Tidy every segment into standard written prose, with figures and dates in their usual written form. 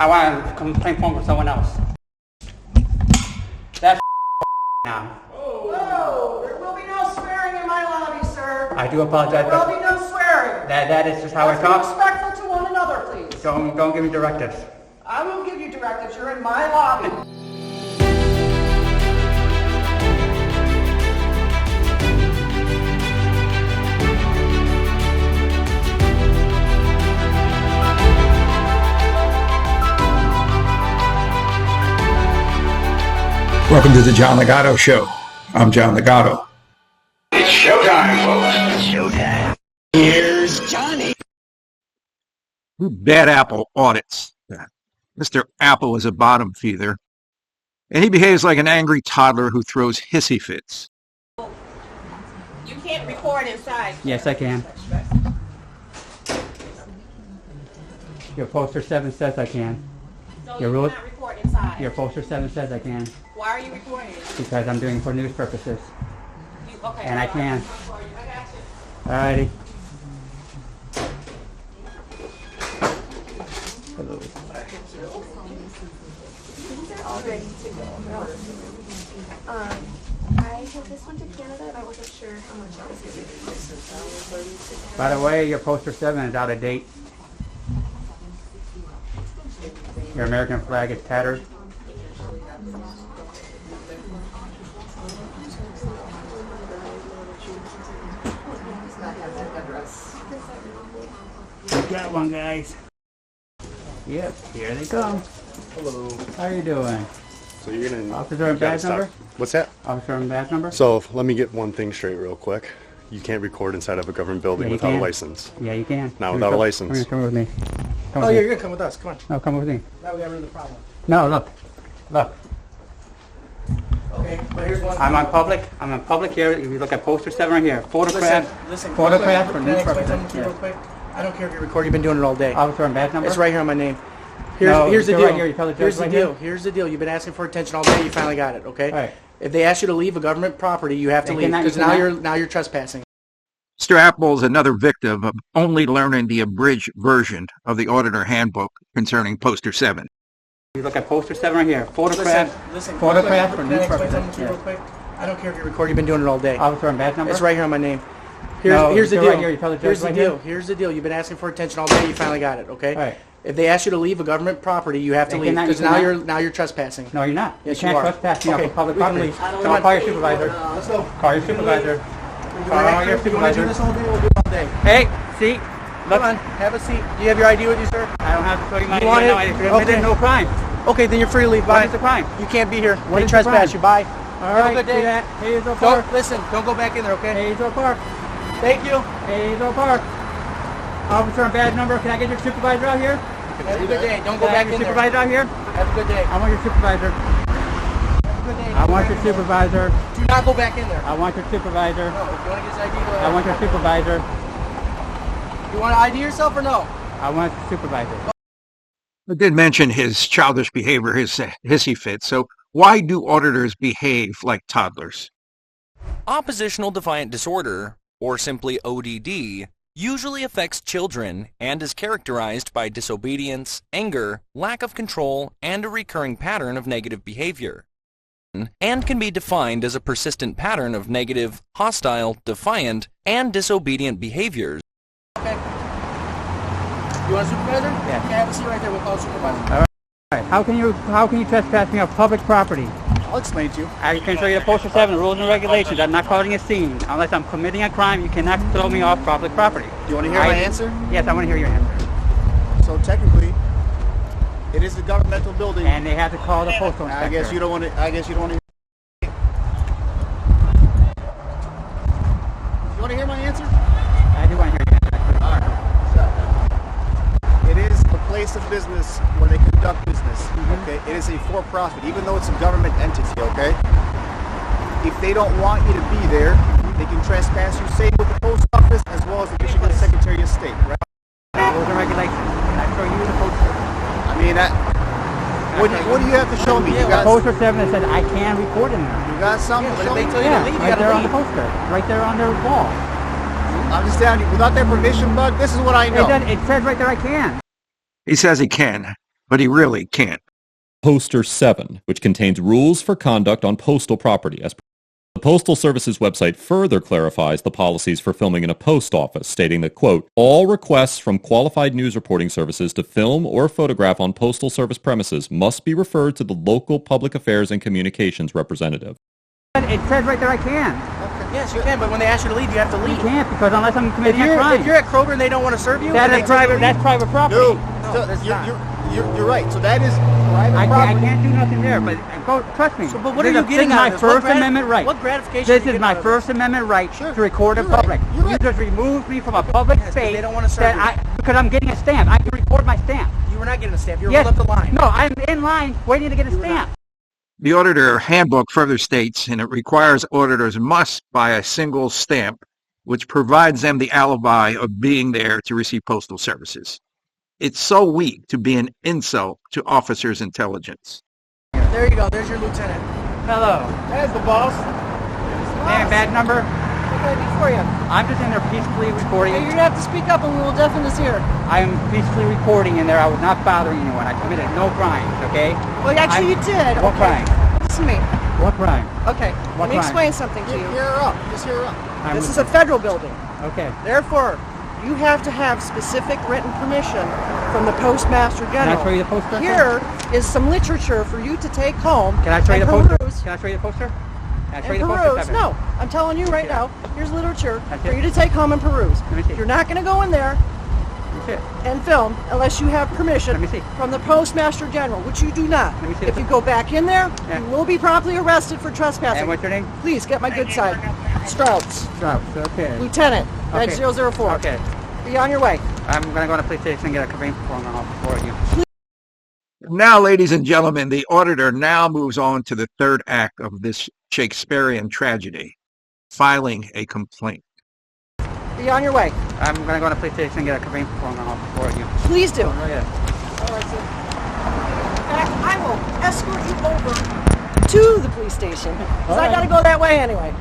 I want to complain form for someone else. That's now. Whoa, there will be no swearing in my lobby, sir. I do apologize. There will be no swearing. That is just how I Let's be talk. respectful to one another, please. Don't give me directives. I will give you directives. You're in my lobby. Welcome to the John Ligato Show. I'm John Ligato. It's showtime, folks. It's showtime. Here's Johnny. Bad apple audits. Mr. Apple is a bottom feeder, and he behaves like an angry toddler who throws hissy fits. You can't record inside. Yes, I can. Your poster 7 says I can. So Your you rule- cannot record inside. Your poster 7 says I can. Why are you recording? Because I'm doing it for news purposes. Okay. And I can. I got you. Alrighty. Hello. All ready to go. I took this one to Canada and I wasn't sure how much I was going to be. By the way, your poster 7 is out of date. Your American flag is tattered. We got one, guys. Yep, here they come. Hello. How you doing? So you're gonna Officer and you gotta badge number? What's that? Officer and badge number? So let me get one thing straight real quick. You can't record inside of a government building Yeah, you without a can. license. Yeah, you can. Not without a license. Come with me. Come Oh, with yeah, me. you're gonna come with us. Come on. No, come with me. Now we got rid of the problem. No, look. Look. Okay, but here's one. I'm on public here. If you look at poster 7 right here. Photograph. Listen. Photograph for Can I news explain purposes. something to you Yeah. real quick? I don't care if you record. You've been doing it all day. Officer and badge number? It's right here on my name. No, Here's the it's deal. right here. You tell the judge Here's the right deal. here. Here's the deal. You've been asking for attention all day. You finally got it. Okay. All right. If they ask you to leave a government property, you have to They leave cannot- because you cannot- now you're trespassing. Mr. Apple is another victim of only learning the abridged version of the auditor handbook concerning poster 7. You look at poster 7 right here. Photograph. Listen. Photograph for Can I news explain purposes. something to you Yeah. real quick? I don't care if you record. You've been doing it all day. Officer and badge number? It's right here on my name. No, Here's the it's deal. right here. You tell the judge Here's the right deal. here. Here's the deal. You've been asking for attention all day. You finally got it. Okay. All right. If they ask you to leave a government property, you have to They leave cannot- because you cannot- now you're trespassing. No, you're not. Yes, you can't you are. trespass me off Okay, of public we can property. leave. Come Come on, on. call your supervisor. Let's go. Call your supervisor. Call your You want to do supervisor. this all day? We'll do it all day. Hey, see? Look, Come on. Have a seat. Do you have your ID with you, sir? I don't have to show you my You want ID. it? No, I committed Okay. no crime. Okay, then you're free to leave. What Bye. is the crime? You can't be here. What They is the trespass crime? you. Bye. All Have a right, good day. see that? Hazel Park. Don't listen. Don't go back in there. Okay. Hazel Park. Thank you. Hazel Park. Officer and badge number. Can I get your supervisor out here? Have a good day. Don't go Can I back get in your there. supervisor out here? Have a good day. I want your supervisor. Have a good day. I want your supervisor. Do not go back in there. I want your supervisor. No. If you want to get his ID, go ahead. I want your supervisor. You want to ID yourself or no? I want your supervisor. I did mention his childish behavior, his hissy fits, so why do auditors behave like toddlers? Oppositional defiant disorder, or simply ODD, usually affects children and is characterized by disobedience, anger, lack of control, and a recurring pattern of negative behavior, and can be defined as a persistent pattern of negative, hostile, defiant, and disobedient behaviors. Okay. You want a supervisor? Yeah. Okay, have a seat right there. We'll call a supervisor. All right. How can you trespass me off public property? I'll explain it to you. I can show you the poster 7, rules and regulations. I'm not causing a scene. Unless I'm committing a crime, you cannot throw me off public property. Do you want to hear my answer? Yes, I want to hear your answer. So technically, it is a governmental building. And they have to call the postal inspector. I guess you don't want to. I guess you don't want to. You want to hear my answer? I do want to hear your answer. All right. So, it is a place of business where they conduct business. Okay. It is a for-profit, even though it's a government entity. Okay. If they don't want you to be there, they can trespass you. Same with the post office as well as the Michigan Secretary of State. Right? Rules and regulations. Can I show you the poster? I mean, what do you have to show me? You got, Poster 7 that says I can record in there. you got something to show me? Yeah, right there on the poster. Right there on their wall. I'm just telling you, without their permission, bud, this is what I know. It says right there I can. He says he can, but he really can't. Poster 7, which contains rules for conduct on postal property. The Postal Service's website further clarifies the policies for filming in a post office, stating that, quote, all requests from qualified news reporting services to film or photograph on Postal Service premises must be referred to the local public affairs and communications representative. It says right there I can. Yes, you can, but when they ask you to leave, you have to You leave. can't, because unless I'm committing a crime. If you're at Kroger and they don't want to serve you, That then is they take you private. leave. That's private property. No, that's you're right. So that is private I property. can't do nothing there, but trust me. So, but what are This you is getting my out of this? First Amendment right. What gratification This are you is getting my out of First Amendment right Sure. to record in You're right. public. You're You right. just removed me from a public Yes, but space they don't want to serve because I'm getting a stamp. I can record my stamp. You were not getting a stamp. You were Yes. up the line. No, I'm in line waiting to get a stamp. The Auditor Handbook further states, and it requires auditors must buy a single stamp, which provides them the alibi of being there to receive postal services. It's so weak to be an insult to officers' intelligence. There you go. There's your lieutenant. Hello. There's the boss. Name and badge number? What can I do for you? I'm just in there peacefully recording. You're gonna have to speak up, and we will deafen this here. I am peacefully recording in there. I was not bothering anyone. I committed no crimes, okay? Well, actually, you did. What Okay. crime? Listen to me. What crime? Okay. What Let me crime? explain something to you. Hear her up. Just hear her up. This is a federal building. Okay. Therefore, you have to have specific written permission from the Postmaster General. Can I show you the poster? Here is some literature for you to take home. Can I show you and the poster? peruse. Can I show you the poster? Can I show And you the poster? peruse. No, I'm telling you right now. Here's literature That's for it. you to take home and peruse. Let me see. You're not going to go in there Let me see it. and film unless you have permission Let me see. from the Postmaster General, which you do not. Let me see If the- you go back in there, Yeah. you will be promptly arrested for trespassing. And what's your name? Please get my good side. Strauss, Strauss. Okay. Lieutenant, Reg Okay. 004. Okay. Be on your way. I'm going to go to the police station and get a complaint form for you. Now, ladies and gentlemen, the auditor now moves on to the third act of this Shakespearean tragedy, filing a complaint. Be on your way. I'm going to go to the police station and get a complaint form for you. Please do. Oh, yeah. All right, sir. In fact, I will escort you over to the police station because I got to go that way anyway.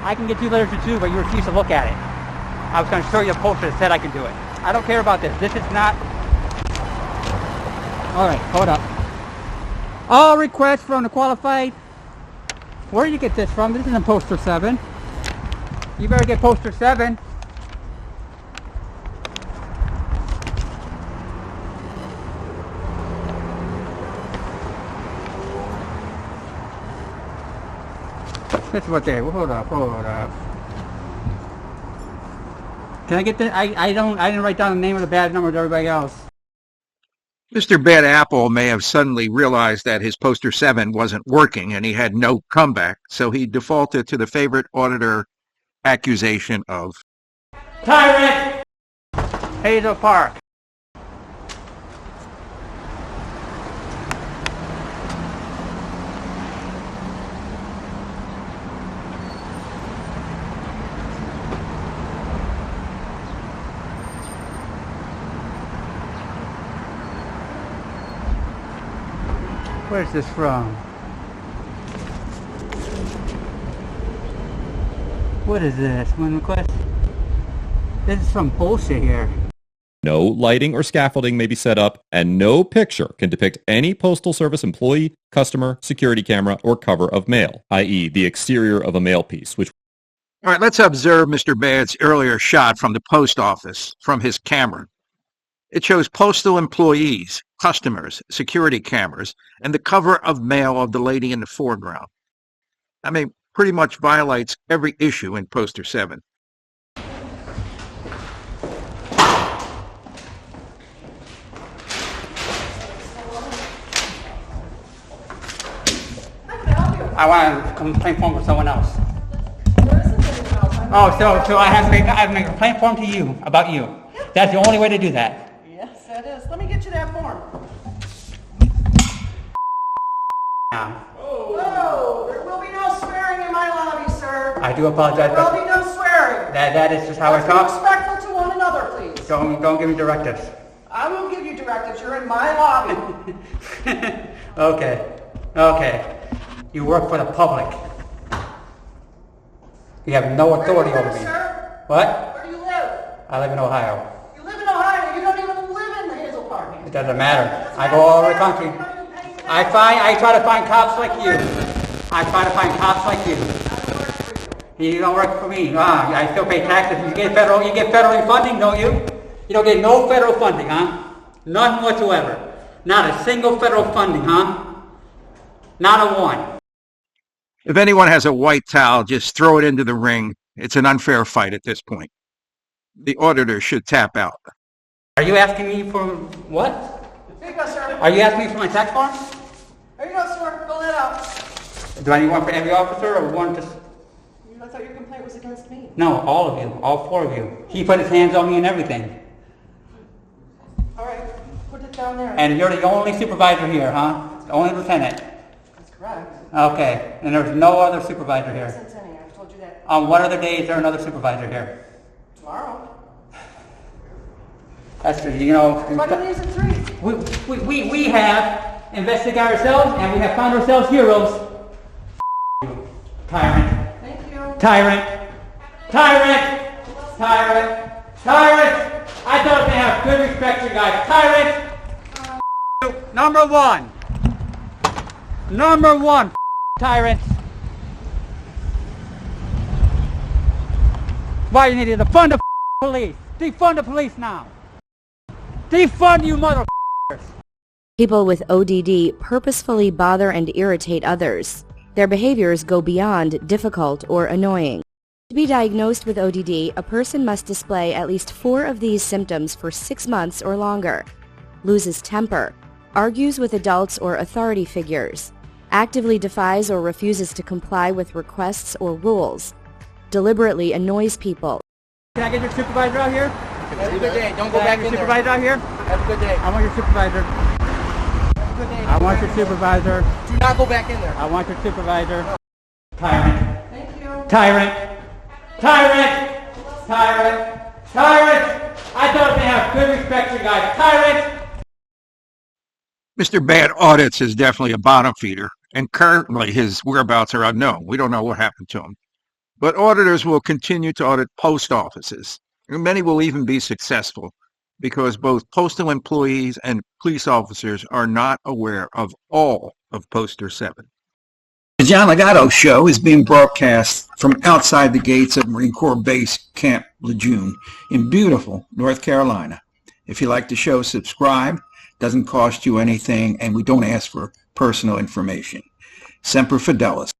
I can get you literature too, but you refuse to look at it. I was going to show you a poster that said I can do it. I don't care about this. This is not... All right, hold up. All requests from the qualified... Where did you get this from? This isn't poster 7. You better get poster 7. This is what they... Hold up. Can I get the... I didn't write down the name of the badge number to everybody else. Mr. Bad Apple may have suddenly realized that his poster 7 wasn't working and he had no comeback, so he defaulted to the favorite auditor accusation of Tyrant! Hazel Park. Where's this from? What is this? One request? This is some bullshit here. No lighting or scaffolding may be set up, and no picture can depict any Postal Service employee, customer, security camera, or cover of mail, i.e. the exterior of a mail piece, which... All right, let's observe Mr. Bad's earlier shot from the post office from his camera. It shows postal employees, customers, security cameras, and the cover of mail of the lady in the foreground. I mean, pretty much violates every issue in poster 7. I want a complaint form for someone else. Oh, so I have to make a complaint form to you, about you. That's the only way to do that. Yes, that is. Let me get you that form. Now, Whoa, there will be no swearing in my lobby, sir. I do apologize, There will but be no swearing. that is just how I Let's be talk. respectful to one another, please. Don't give me directives. I will give you directives. You're in my lobby. Okay. You work for the public. You have no authority Where do over you live, me. sir? What? Where do you live? I live in Ohio. You live in Ohio. You don't even live in the Hazel Park. It doesn't matter. I go all over the country. I try to find cops like you. I try to find cops like you. You don't work for me. I still pay taxes. You get federal funding, don't you? You don't get no federal funding, huh? None whatsoever. Not a single federal funding, huh? Not a one. If anyone has a white towel, just throw it into the ring. It's an unfair fight at this point. The auditor should tap out. Are you asking me for what? Here you go, sir. Are you asking me for my tax form? Here you go, sir. Fill that out. Do I need one for every officer or one just... I thought your complaint was against me. No, all of you. All four of you. He put his hands on me and everything. All right. Put it down there. And you're the only supervisor here, huh? The only lieutenant. That's correct. Okay. And there's no other supervisor here. Since any, I've told you that. On what other day is there another supervisor here? Tomorrow. That's true. You know... Everybody leaves at 3. We have investigated ourselves and we have found ourselves heroes. Tyrant. Thank you. Tyrant. Tyrant. Tyrant. Tyrant. I thought they have good respect for you guys. Tyrant. Number one. Number one. Tyrants. Why you need to defund the police? Defund the police now. Defund you mother. People with ODD purposefully bother and irritate others. Their behaviors go beyond difficult or annoying. To be diagnosed with ODD, a person must display at least 4 of these symptoms for 6 months or longer. Loses temper, argues with adults or authority figures, actively defies or refuses to comply with requests or rules, deliberately annoys people. Can I get your supervisor out here? Have a good day. Don't go back in there. Supervisor out here? Have a good day. I want your supervisor. Have a good day. I want your supervisor. Do not go back in there. I want your supervisor. Tyrant. Thank you. Tyrant. Tyrant. Tyrant. Tyrant. I thought they have good respect for you guys. Tyrant. Mr. Bad Audits is definitely a bottom feeder, and currently his whereabouts are unknown. We don't know what happened to him. But auditors will continue to audit post offices, and many will even be successful because both postal employees and police officers are not aware of all of Poster 7. The John Ligato Show is being broadcast from outside the gates of Marine Corps Base Camp Lejeune in beautiful North Carolina. If you like the show, subscribe. Doesn't cost you anything, and we don't ask for personal information. Semper Fidelis.